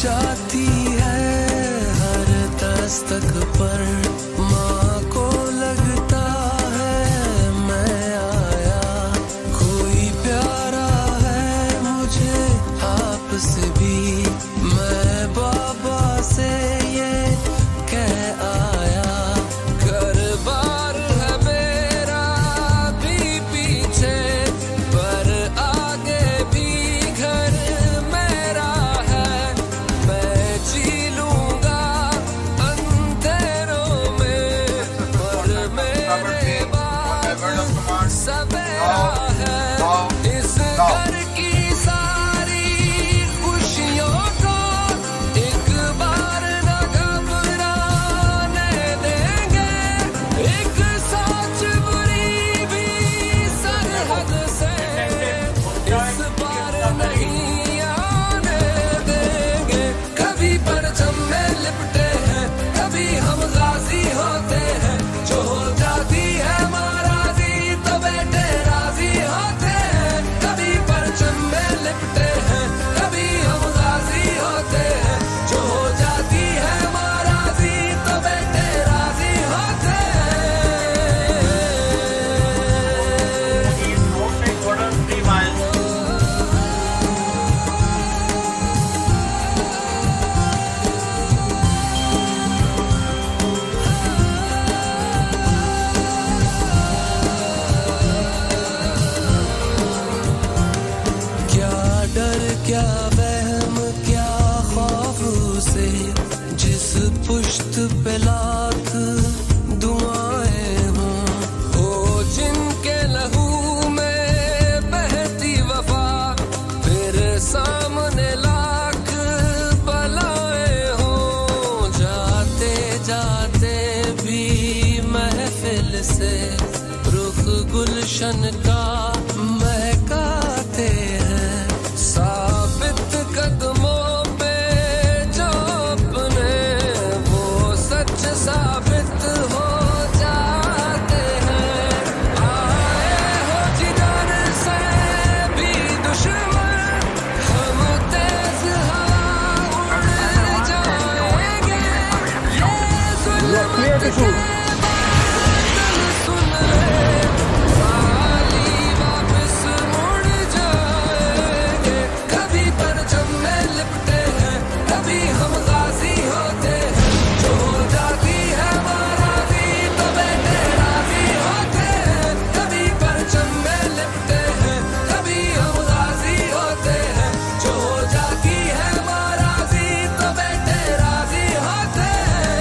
जाती है हर दस्तक पर, माँ को लगता है मैं आया, कोई प्यारा है मुझे आपसे भी, मैं बाबा से ये कह आया। घर बार है मेरा भी पीछे, पर आगे भी घर मेरा है, मैं जी लूंगा अंधेरों में, पर मेरे बाद सवेरा है। इस घर की सारी खुशियों को एक बार न घबराने देंगे, एक सोच बुरी भी सरहद से इस बार नहीं आने देंगे। कभी परचम में लिपटे हैं, कभी हम गाजी होते हैं, जो हो जाती है महाराजी तो बेटे राजी होते हैं। कभी परचम में लिपटे हैं, कभी हम गाजी होते हैं, जो हो जाती है महाराजी तो बेटे राजी होते हैं। East Road से Jordan 3 miles. क्या डर क्या वहम क्या खौफ से, जिस पुश्त पे लाख दुआएं हों, हो जिनके लहू में बहती वफा, फिर सामने लाख बलाएं हों, जाते जाते भी महफिल से रुख गुलशन का महकाते हैं। साबित कदमों पे जो अपने वो सच साबित हो जाते हैं। आए हो जिधर से भी दुश्मन, हम तेज हवा उड़ जाएंगे, ये जुल्म सुन ले, वाली वापस मुड़ जाएंगे। कभी परचम में लिपटे हैं, कभी हम गाजी होते हैं, जो हो जाती है महाराजी तो बेटे राजी होते हैं। कभी परचम में लिपटे हैं, कभी हम गाजी होते हैं, जो हो जाती है महाराजी तो बेटे राजी होते हैं।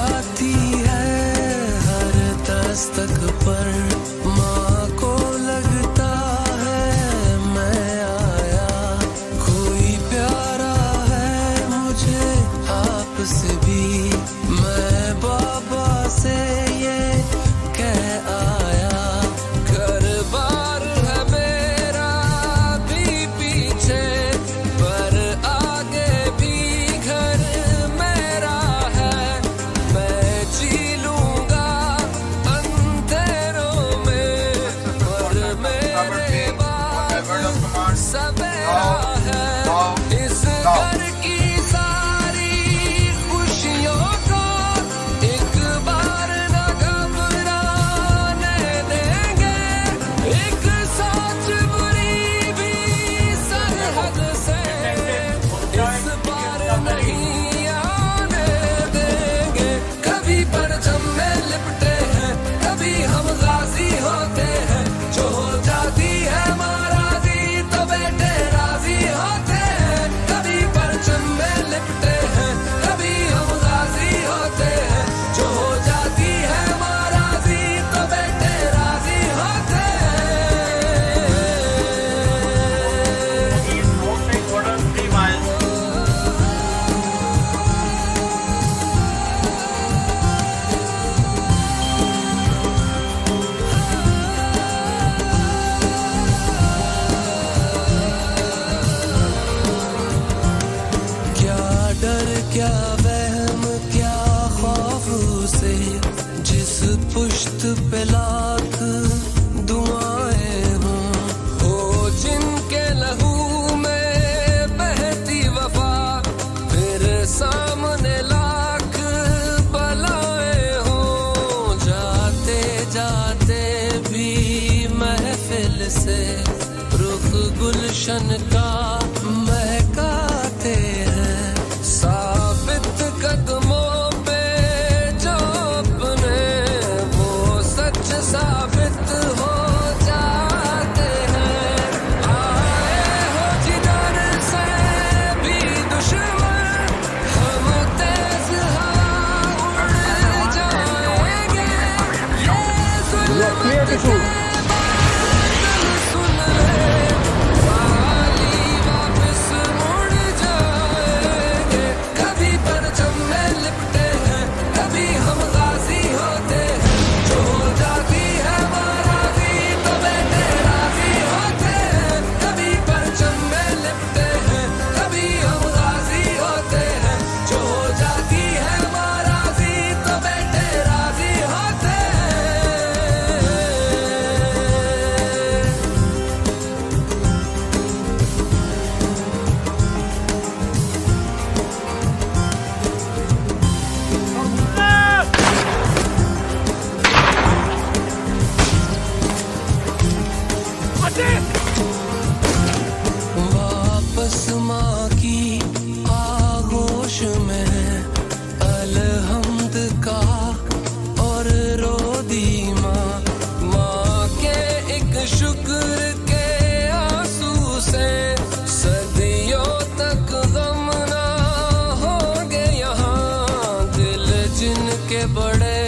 जाती है हर दस्तक पर, माँ को लगता है मैं आया, कोई प्यारा है मुझे आपसे भी, मैं बाबा से ये कह आया। घर बार है मेरा भी पीछे, पर आगे भी घर मेरा है, मैं जी लूंगा अंधेरों में, पर मेरे बाद सवेरा है। इस घर की सारी खुशियों को एक बार न घबराने देंगे, एक सोच बुरी भी सरहद से इस बार नहीं आने देंगे। कभी परचम में लिपटे हैं, कभी हम गाजी होते हैं, जो हो जाती है महाराजी तो बेटे राजी होते हैं। कभी परचम में लिपटे हैं, कभी हम गाजी होते हैं, जो हो जाती है महाराजी तो बेटे राजी होते हैं। East moving total 3 miles. क्या डर क्या वहम क्या खौफ से, जिस पुश्त पे लाख दुआएं हों, हो जिनके लहू में बहती वफा, फिर सामने लाख बलाएं हों, जाते जाते भी महफिल से रुख गुलशन का महकाते हैं, साबित कदमों पे जो अपने वो सच साबित हो जाते हैं। आए हो जिधर से भी दुश्मन, हम तेज हवा उड़ जाएंगे, ये जुल्म के सुन ले, वाली वापस मुड़ जाएंगे। कभी परचम में लिपटे हैं, कभी हम गाजी होते हैं, जो हो जाती है महाराजी तो बेटे राजी होते हैं। कभी परचम में लिपटे हैं, कभी हम गाजी होते हैं, जो हो जाती है महाराजी तो बेटे राजी होते हैं। वापस माँ की आगोश में अलहम्द का और रो दी माँ, माँ के एक शुक्र के आंसू से सदियों तक गम ना होंगे यहाँ, दिल जिनके बड़े